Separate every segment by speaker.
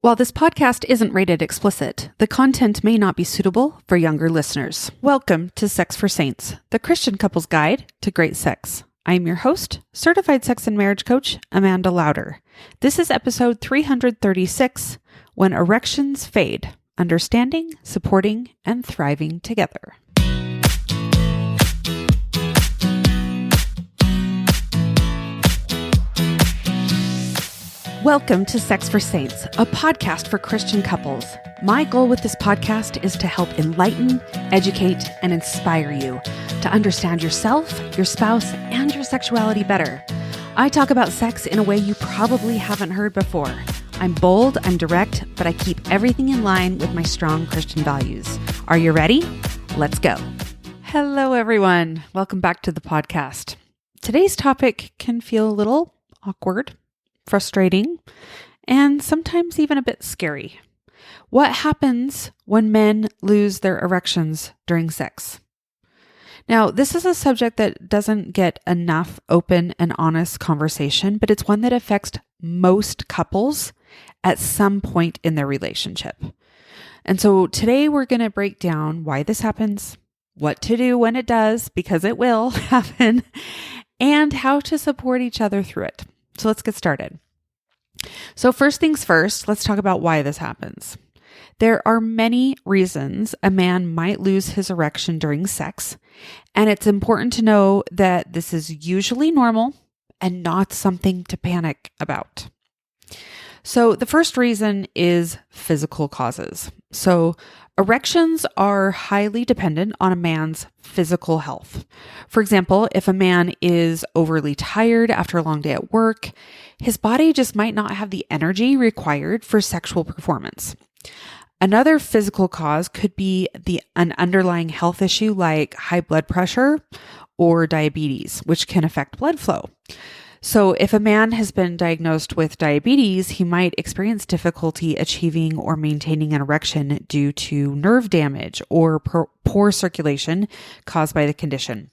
Speaker 1: While this podcast isn't rated explicit, the content may not be suitable for younger listeners. Welcome to Sex for Saints, the Christian couple's guide to great sex. I am your host, certified sex and marriage coach, Amanda Lauder. This is episode 336, When Erections Fade, Understanding, Supporting, and Thriving Together. Welcome to Sex for Saints, a podcast for Christian couples. My goal with this podcast is to help enlighten, educate, and inspire you to understand yourself, your spouse, and your sexuality better. I talk about sex in a way you probably haven't heard before. I'm bold, I'm direct, but I keep everything in line with my strong Christian values. Are you ready? Let's go. Hello, everyone. Welcome back to the podcast. Today's topic can feel a little awkward, frustrating, and sometimes even a bit scary. What happens when men lose their erections during sex? Now, this is a subject that doesn't get enough open and honest conversation, but it's one that affects most couples at some point in their relationship. And so today we're going to break down why this happens, what to do when it does, because it will happen, and how to support each other through it. So let's get started. So first things first, let's talk about why this happens. There are many reasons a man might lose his erection during sex, and it's important to know that this is usually normal and not something to panic about. So the first reason is physical causes. So erections are highly dependent on a man's physical health. For example, if a man is overly tired after a long day at work, his body just might not have the energy required for sexual performance. Another physical cause could be an underlying health issue like high blood pressure or diabetes, which can affect blood flow. So if a man has been diagnosed with diabetes, he might experience difficulty achieving or maintaining an erection due to nerve damage or poor circulation caused by the condition.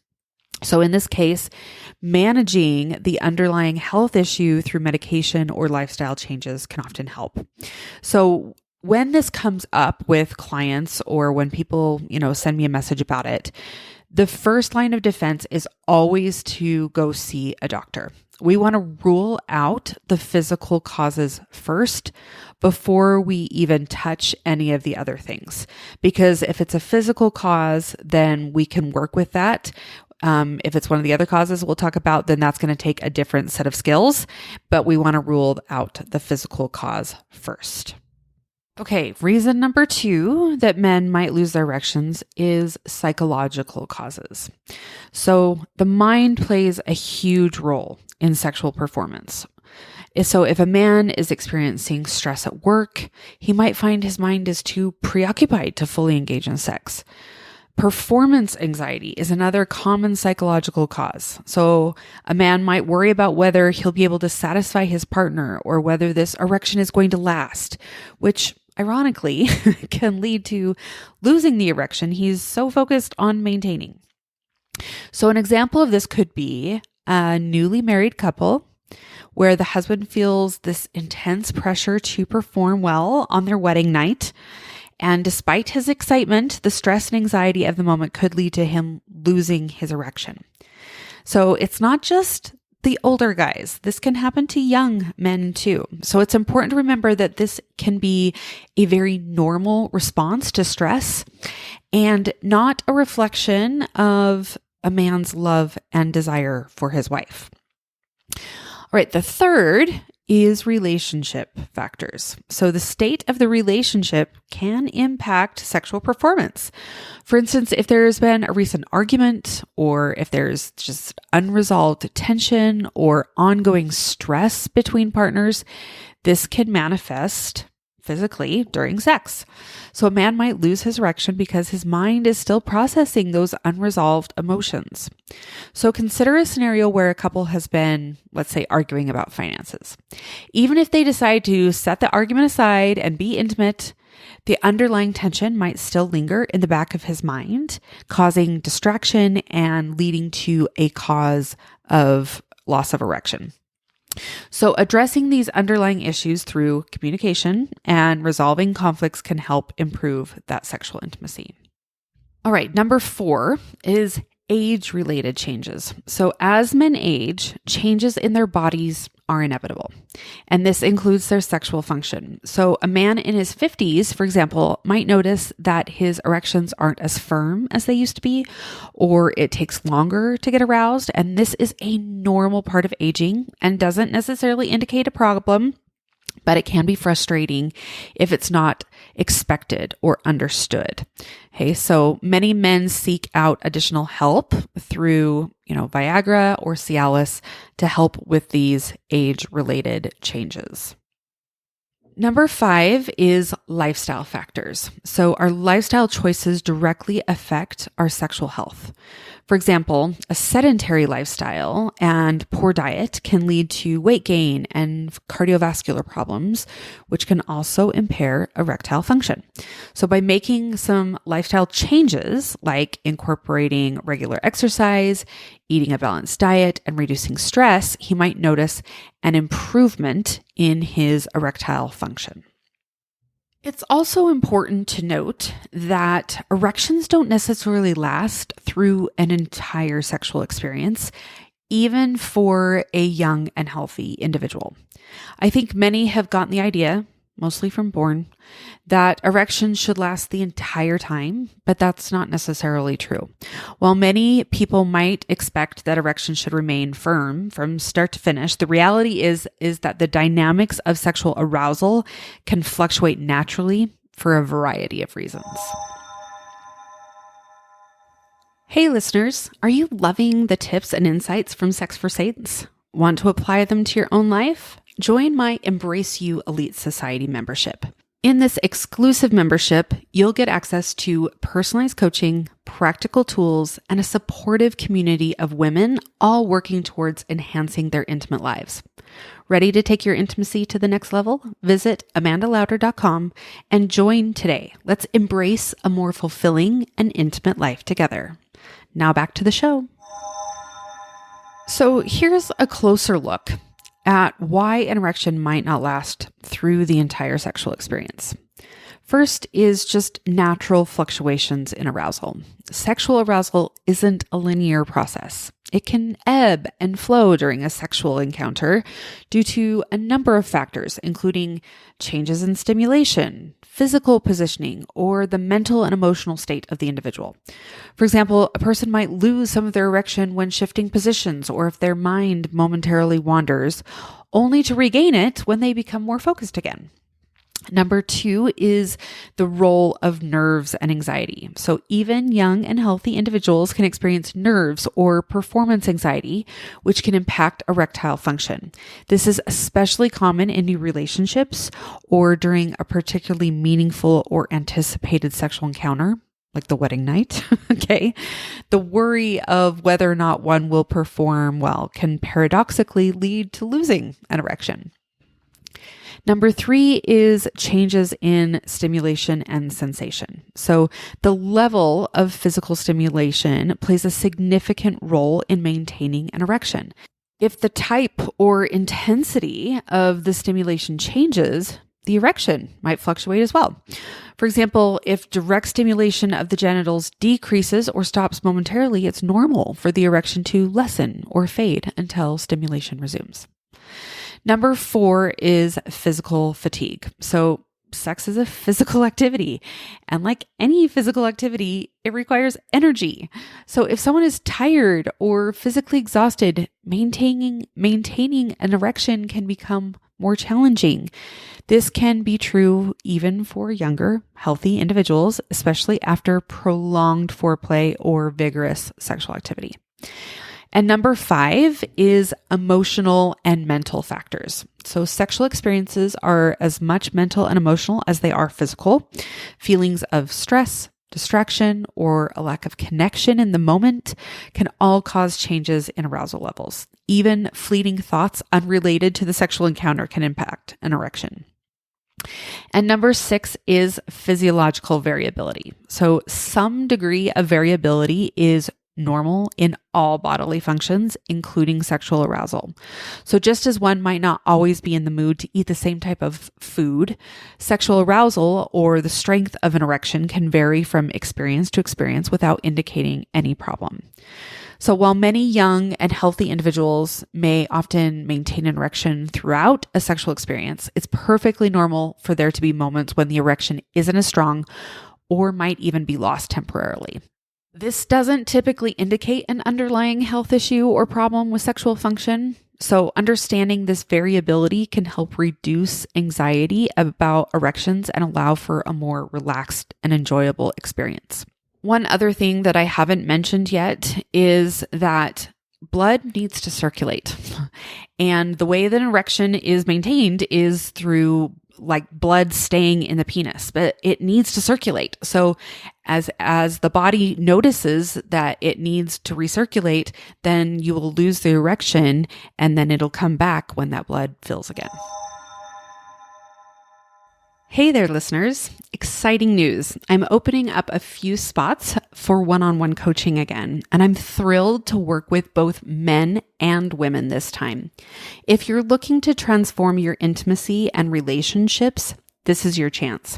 Speaker 1: So in this case, managing the underlying health issue through medication or lifestyle changes can often help. So when this comes up with clients or when people, send me a message about it, the first line of defense is always to go see a doctor. We want to rule out the physical causes first before we even touch any of the other things. Because if it's a physical cause, then we can work with that. If it's one of the other causes we'll talk about, then that's going to take a different set of skills. But we want to rule out the physical cause first. Okay, reason number 2 that men might lose their erections is psychological causes. So the mind plays a huge role in sexual performance. So if a man is experiencing stress at work, he might find his mind is too preoccupied to fully engage in sex. Performance anxiety is another common psychological cause. So a man might worry about whether he'll be able to satisfy his partner or whether this erection is going to last, which ironically can lead to losing the erection he's so focused on maintaining. So an example of this could be a newly married couple where the husband feels this intense pressure to perform well on their wedding night. And despite his excitement, the stress and anxiety of the moment could lead to him losing his erection. So it's not just the older guys. This can happen to young men too. So it's important to remember that this can be a very normal response to stress and not a reflection of a man's love and desire for his wife. All right, the third is relationship factors. So the state of the relationship can impact sexual performance. For instance, if there's been a recent argument or if there's just unresolved tension or ongoing stress between partners, this can manifest physically during sex. So a man might lose his erection because his mind is still processing those unresolved emotions. So consider a scenario where a couple has been, let's say, arguing about finances. Even if they decide to set the argument aside and be intimate, the underlying tension might still linger in the back of his mind, causing distraction and leading to a cause of loss of erection. So addressing these underlying issues through communication and resolving conflicts can help improve that sexual intimacy. All right, number 4 is age-related changes. So as men age, changes in their bodies are inevitable, and this includes their sexual function. So a man in his 50s, for example, might notice that his erections aren't as firm as they used to be, or it takes longer to get aroused, and this is a normal part of aging and doesn't necessarily indicate a problem, but it can be frustrating if it's not expected or understood. Okay, so many men seek out additional help through, Viagra or Cialis to help with these age-related changes. Number 5 is lifestyle factors. So our lifestyle choices directly affect our sexual health. For example, a sedentary lifestyle and poor diet can lead to weight gain and cardiovascular problems, which can also impair erectile function. So by making some lifestyle changes, like incorporating regular exercise, eating a balanced diet, and reducing stress, he might notice an improvement in his erectile function. It's also important to note that erections don't necessarily last through an entire sexual experience, even for a young and healthy individual. I think many have gotten the idea, mostly from porn, that erections should last the entire time, but that's not necessarily true. While many people might expect that erections should remain firm from start to finish, the reality is that the dynamics of sexual arousal can fluctuate naturally for a variety of reasons. Hey listeners, are you loving the tips and insights from Sex for Saints? Want to apply them to your own life? Join my Embrace You Elite Society membership. In this exclusive membership, you'll get access to personalized coaching, practical tools, and a supportive community of women, all working towards enhancing their intimate lives. Ready to take your intimacy to the next level? Visit amandalauder.com and join today. Let's embrace a more fulfilling and intimate life together. Now back to the show. So here's a closer look at why an erection might not last through the entire sexual experience. First is just natural fluctuations in arousal. Sexual arousal isn't a linear process. It can ebb and flow during a sexual encounter due to a number of factors, including changes in stimulation, physical positioning, or the mental and emotional state of the individual. For example, a person might lose some of their erection when shifting positions, or if their mind momentarily wanders, only to regain it when they become more focused again. Number 2 is the role of nerves and anxiety. So even young and healthy individuals can experience nerves or performance anxiety, which can impact erectile function. This is especially common in new relationships or during a particularly meaningful or anticipated sexual encounter, like the wedding night. Okay. The worry of whether or not one will perform well can paradoxically lead to losing an erection. Number 3 is changes in stimulation and sensation. So the level of physical stimulation plays a significant role in maintaining an erection. If the type or intensity of the stimulation changes, the erection might fluctuate as well. For example, if direct stimulation of the genitals decreases or stops momentarily, it's normal for the erection to lessen or fade until stimulation resumes. Number 4 is physical fatigue. So sex is a physical activity, and like any physical activity, it requires energy. So if someone is tired or physically exhausted, maintaining an erection can become more challenging. This can be true even for younger, healthy individuals, especially after prolonged foreplay or vigorous sexual activity. And number 5 is emotional and mental factors. So sexual experiences are as much mental and emotional as they are physical. Feelings of stress, distraction, or a lack of connection in the moment can all cause changes in arousal levels. Even fleeting thoughts unrelated to the sexual encounter can impact an erection. And number 6 is physiological variability. So some degree of variability is normal in all bodily functions, including sexual arousal. So just as one might not always be in the mood to eat the same type of food, sexual arousal or the strength of an erection can vary from experience to experience without indicating any problem. So while many young and healthy individuals may often maintain an erection throughout a sexual experience, it's perfectly normal for there to be moments when the erection isn't as strong or might even be lost temporarily. This doesn't typically indicate an underlying health issue or problem with sexual function. So understanding this variability can help reduce anxiety about erections and allow for a more relaxed and enjoyable experience. One other thing that I haven't mentioned yet is that blood needs to circulate. And the way that an erection is maintained is through blood staying in the penis, but it needs to circulate. So as the body notices that it needs to recirculate, then you will lose the erection and then it'll come back when that blood fills again. Hey there, listeners. Exciting news. I'm opening up a few spots for one-on-one coaching again, and I'm thrilled to work with both men and women this time. If you're looking to transform your intimacy and relationships, this is your chance.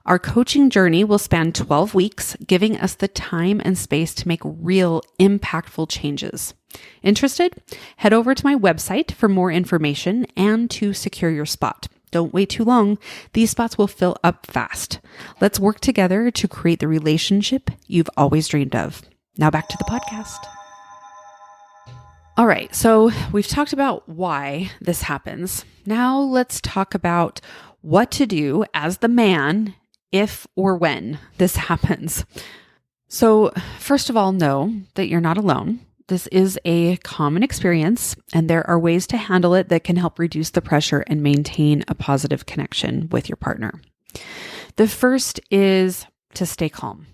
Speaker 1: Our coaching journey will span 12 weeks, giving us the time and space to make real, impactful changes. Interested? Head over to my website for more information and to secure your spot. Don't wait too long. These spots will fill up fast. Let's work together to create the relationship you've always dreamed of. Now back to the podcast. All right, so we've talked about why this happens. Now let's talk about what to do as the man if or when this happens. So first of all, know that you're not alone. This is a common experience, and there are ways to handle it that can help reduce the pressure and maintain a positive connection with your partner. The first is to stay calm.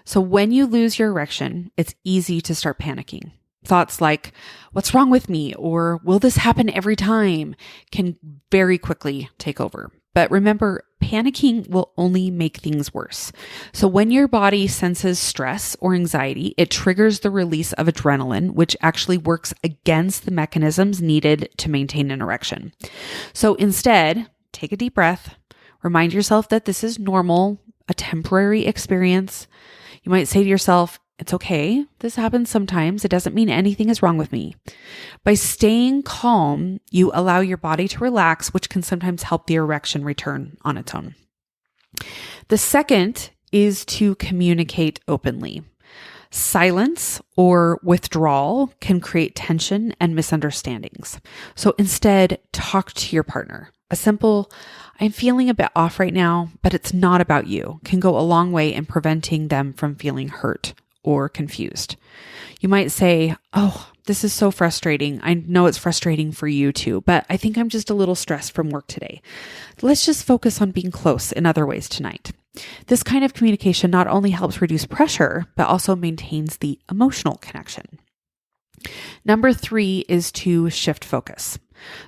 Speaker 1: So when you lose your erection, it's easy to start panicking. Thoughts like, what's wrong with me? Or will this happen every time? Can very quickly take over. But remember, panicking will only make things worse. So when your body senses stress or anxiety, it triggers the release of adrenaline, which actually works against the mechanisms needed to maintain an erection. So instead, take a deep breath, remind yourself that this is normal, a temporary experience. You might say to yourself, it's okay. This happens sometimes. It doesn't mean anything is wrong with me. By staying calm, you allow your body to relax, which can sometimes help the erection return on its own. The second is to communicate openly. Silence or withdrawal can create tension and misunderstandings. So instead, talk to your partner. A simple, I'm feeling a bit off right now, but it's not about you, can go a long way in preventing them from feeling hurt or confused. You might say, oh, this is so frustrating. I know it's frustrating for you too, but I think I'm just a little stressed from work today. Let's just focus on being close in other ways tonight. This kind of communication not only helps reduce pressure, but also maintains the emotional connection. Number 3 is to shift focus.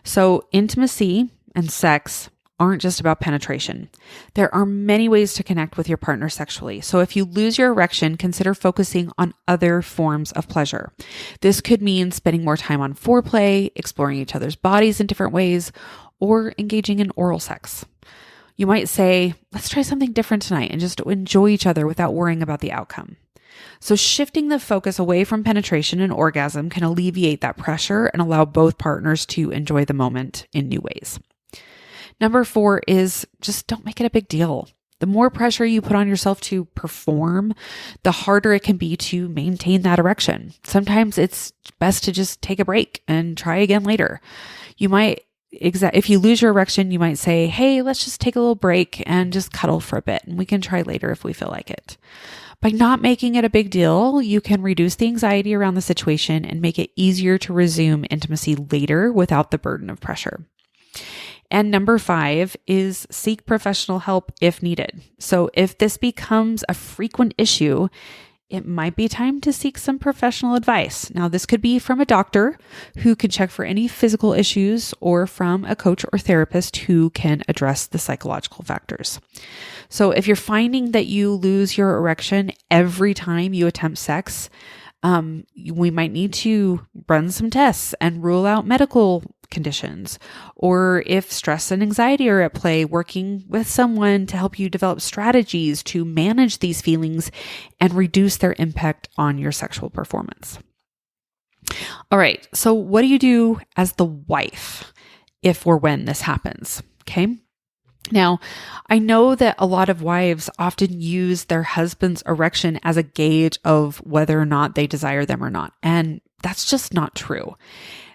Speaker 1: So intimacy and sex aren't just about penetration. There are many ways to connect with your partner sexually. So if you lose your erection, consider focusing on other forms of pleasure. This could mean spending more time on foreplay, exploring each other's bodies in different ways, or engaging in oral sex. You might say, let's try something different tonight and just enjoy each other without worrying about the outcome. So shifting the focus away from penetration and orgasm can alleviate that pressure and allow both partners to enjoy the moment in new ways. Number 4 is just don't make it a big deal. The more pressure you put on yourself to perform, the harder it can be to maintain that erection. Sometimes it's best to just take a break and try again later. You might, if you lose your erection, you might say, hey, let's just take a little break and just cuddle for a bit, and we can try later if we feel like it. By not making it a big deal, you can reduce the anxiety around the situation and make it easier to resume intimacy later without the burden of pressure. And number 5 is seek professional help if needed. So if this becomes a frequent issue, it might be time to seek some professional advice. Now, this could be from a doctor who can check for any physical issues or from a coach or therapist who can address the psychological factors. So if you're finding that you lose your erection every time you attempt sex, We might need to run some tests and rule out medical conditions. Or if stress and anxiety are at play, working with someone to help you develop strategies to manage these feelings and reduce their impact on your sexual performance. All right, so what do you do as the wife if or when this happens? Okay. Now, I know that a lot of wives often use their husband's erection as a gauge of whether or not they desire them or not. And that's just not true.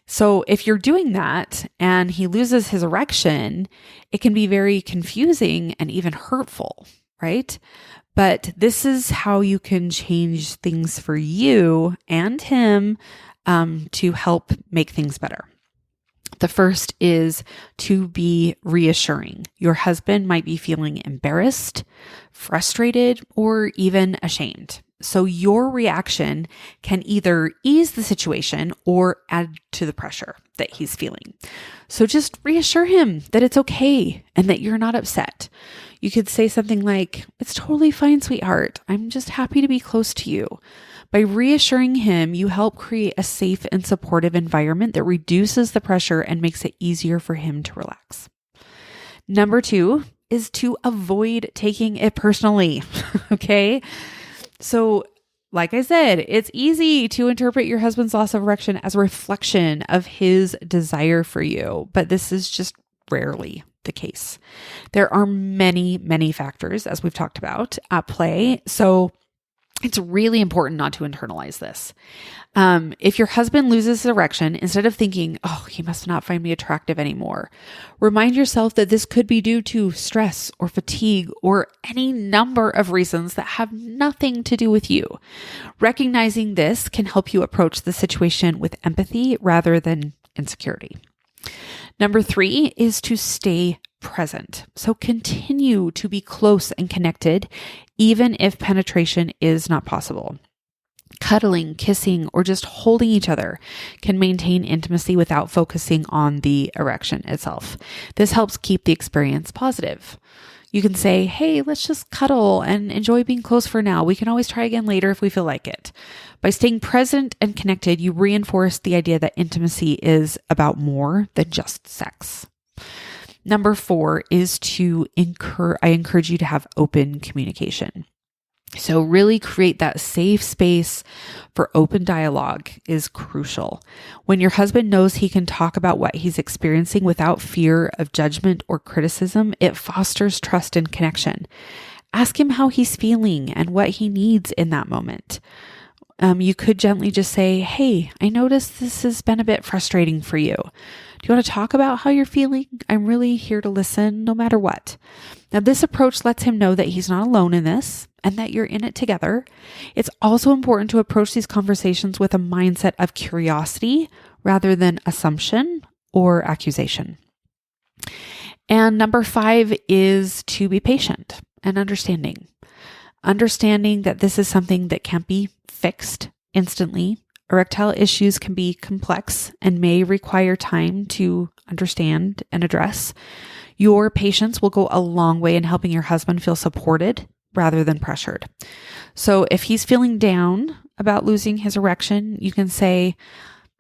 Speaker 1: So if you're doing that and he loses his erection, it can be very confusing and even hurtful, right? But this is how you can change things for you and him to help make things better. The first is to be reassuring. Your husband might be feeling embarrassed, frustrated, or even ashamed. So your reaction can either ease the situation or add to the pressure that he's feeling. So just reassure him that it's okay and that you're not upset. You could say something like, "It's totally fine, sweetheart. I'm just happy to be close to you." By reassuring him, you help create a safe and supportive environment that reduces the pressure and makes it easier for him to relax. Number 2 is to avoid taking it personally. Okay. So, like I said, it's easy to interpret your husband's loss of erection as a reflection of his desire for you, but this is just rarely the case. There are many, many factors, as we've talked about, at play. So it's really important not to internalize this. If your husband loses his erection, instead of thinking, "Oh, he must not find me attractive anymore," remind yourself that this could be due to stress or fatigue or any number of reasons that have nothing to do with you. Recognizing this can help you approach the situation with empathy rather than insecurity. Number 3 is to stay present. So continue to be close and connected, even if penetration is not possible. Cuddling, kissing, or just holding each other can maintain intimacy without focusing on the erection itself. This helps keep the experience positive. You can say, "Hey, let's just cuddle and enjoy being close for now. We can always try again later if we feel like it." By staying present and connected, you reinforce the idea that intimacy is about more than just sex. Number 4 is I encourage you to have open communication. So really create that safe space for open dialogue is crucial. When your husband knows he can talk about what he's experiencing without fear of judgment or criticism, it fosters trust and connection. Ask him how he's feeling and what he needs in that moment. You could gently just say, "Hey, I noticed this has been a bit frustrating for you. Do you want to talk about how you're feeling? I'm really here to listen no matter what." Now, this approach lets him know that he's not alone in this and that you're in it together. It's also important to approach these conversations with a mindset of curiosity rather than assumption or accusation. And number 5 is to be patient and understanding. Understanding that this is something that can't be fixed instantly. Erectile issues can be complex and may require time to understand and address. Your patience will go a long way in helping your husband feel supported rather than pressured. So if he's feeling down about losing his erection, you can say,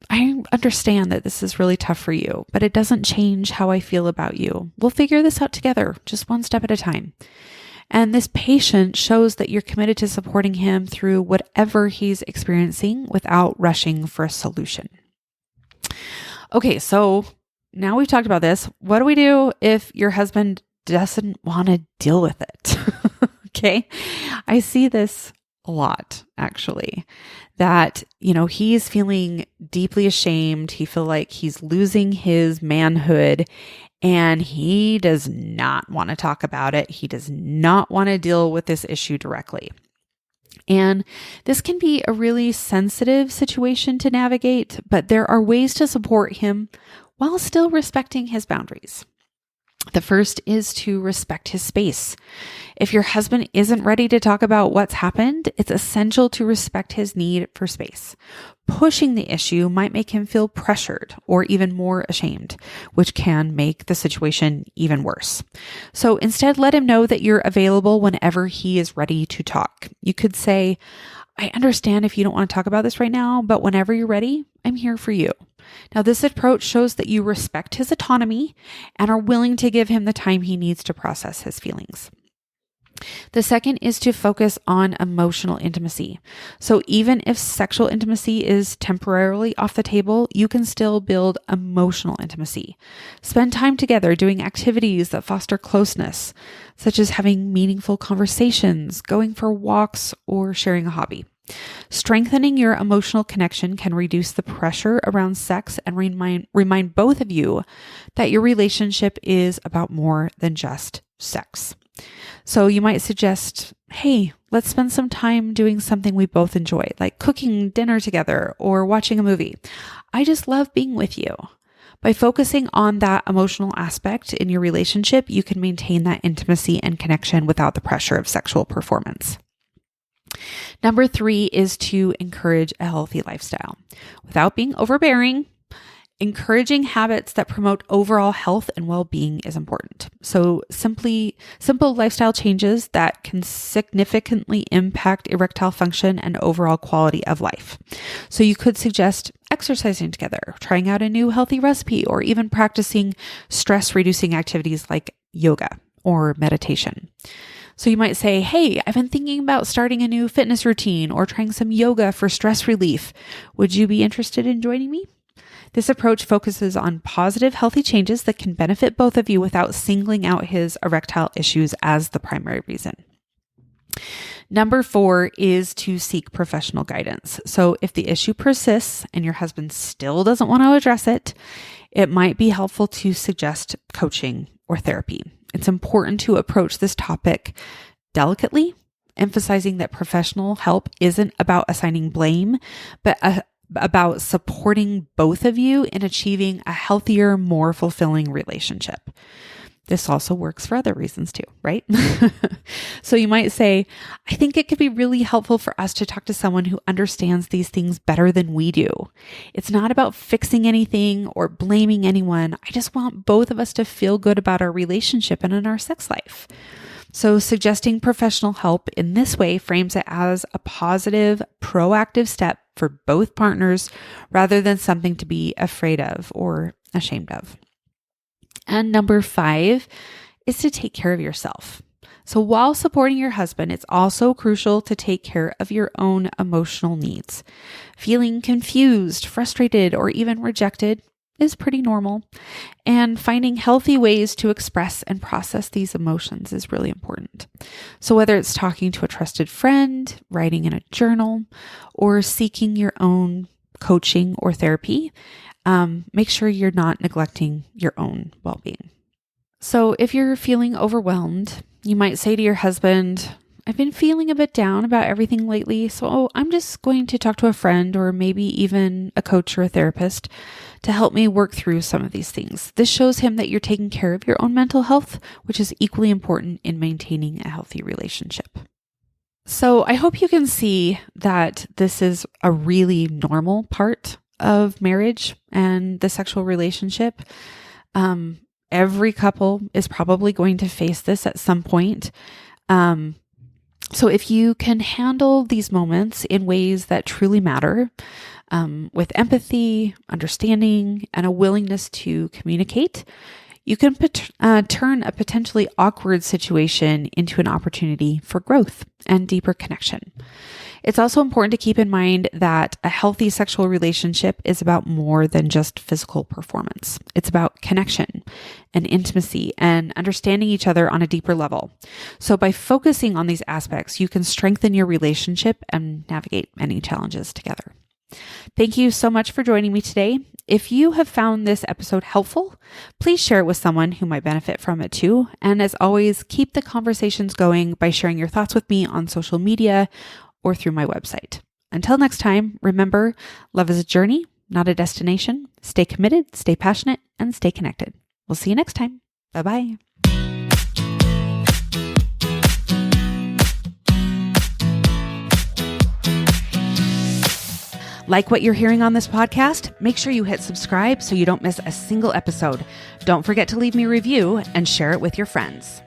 Speaker 1: "I understand that this is really tough for you, but it doesn't change how I feel about you. We'll figure this out together, just one step at a time." And this patience shows that you're committed to supporting him through whatever he's experiencing without rushing for a solution. Okay, so now we've talked about this. What do we do if your husband doesn't want to deal with it? Okay, I see this a lot, actually, that, he's feeling deeply ashamed. He feels like he's losing his manhood and he does not want to talk about it. He does not want to deal with this issue directly. And this can be a really sensitive situation to navigate, but there are ways to support him while still respecting his boundaries. The first is to respect his space. If your husband isn't ready to talk about what's happened, it's essential to respect his need for space. Pushing the issue might make him feel pressured or even more ashamed, which can make the situation even worse. So instead, let him know that you're available whenever he is ready to talk. You could say, I understand if you don't want to talk about this right now, but whenever you're ready, I'm here for you. Now, this approach shows that you respect his autonomy and are willing to give him the time he needs to process his feelings. The second is to focus on emotional intimacy. So even if sexual intimacy is temporarily off the table, you can still build emotional intimacy. Spend time together doing activities that foster closeness, such as having meaningful conversations, going for walks, or sharing a hobby. Strengthening your emotional connection can reduce the pressure around sex and remind both of you that your relationship is about more than just sex. So you might suggest, hey, let's spend some time doing something we both enjoy, like cooking dinner together or watching a movie. I just love being with you. By focusing on that emotional aspect in your relationship, you can maintain that intimacy and connection without the pressure of sexual performance. Number 3 is to encourage a healthy lifestyle. Without being overbearing, encouraging habits that promote overall health and well-being is important. So simple lifestyle changes that can significantly impact erectile function and overall quality of life. So you could suggest exercising together, trying out a new healthy recipe, or even practicing stress-reducing activities like yoga or meditation. So you might say, hey, I've been thinking about starting a new fitness routine or trying some yoga for stress relief. Would you be interested in joining me? This approach focuses on positive, healthy changes that can benefit both of you without singling out his erectile issues as the primary reason. Number 4 is to seek professional guidance. So if the issue persists and your husband still doesn't want to address it, it might be helpful to suggest coaching or therapy. It's important to approach this topic delicately, emphasizing that professional help isn't about assigning blame, but about supporting both of you in achieving a healthier, more fulfilling relationship. This also works for other reasons too, right? So you might say, I think it could be really helpful for us to talk to someone who understands these things better than we do. It's not about fixing anything or blaming anyone. I just want both of us to feel good about our relationship and in our sex life. So suggesting professional help in this way frames it as a positive, proactive step for both partners rather than something to be afraid of or ashamed of. And number 5 is to take care of yourself. So while supporting your husband, it's also crucial to take care of your own emotional needs. Feeling confused, frustrated, or even rejected is pretty normal. And finding healthy ways to express and process these emotions is really important. So whether it's talking to a trusted friend, writing in a journal, or seeking your own coaching or therapy, make sure you're not neglecting your own well-being. So if you're feeling overwhelmed, you might say to your husband, I've been feeling a bit down about everything lately, so I'm just going to talk to a friend or maybe even a coach or a therapist to help me work through some of these things. This shows him that you're taking care of your own mental health, which is equally important in maintaining a healthy relationship. So I hope you can see that this is a really normal part of marriage and the sexual relationship. Every couple is probably going to face this at some point. So if you can handle these moments in ways that truly matter, with empathy, understanding, and a willingness to communicate, you can turn a potentially awkward situation into an opportunity for growth and deeper connection. It's also important to keep in mind that a healthy sexual relationship is about more than just physical performance. It's about connection and intimacy and understanding each other on a deeper level. So by focusing on these aspects, you can strengthen your relationship and navigate any challenges together. Thank you so much for joining me today. If you have found this episode helpful, please share it with someone who might benefit from it too. And as always, keep the conversations going by sharing your thoughts with me on social media or through my website. Until next time, remember, love is a journey, not a destination. Stay committed, stay passionate, and stay connected. We'll see you next time. Bye-bye. Like what you're hearing on this podcast? Make sure you hit subscribe so you don't miss a single episode. Don't forget to leave me a review and share it with your friends.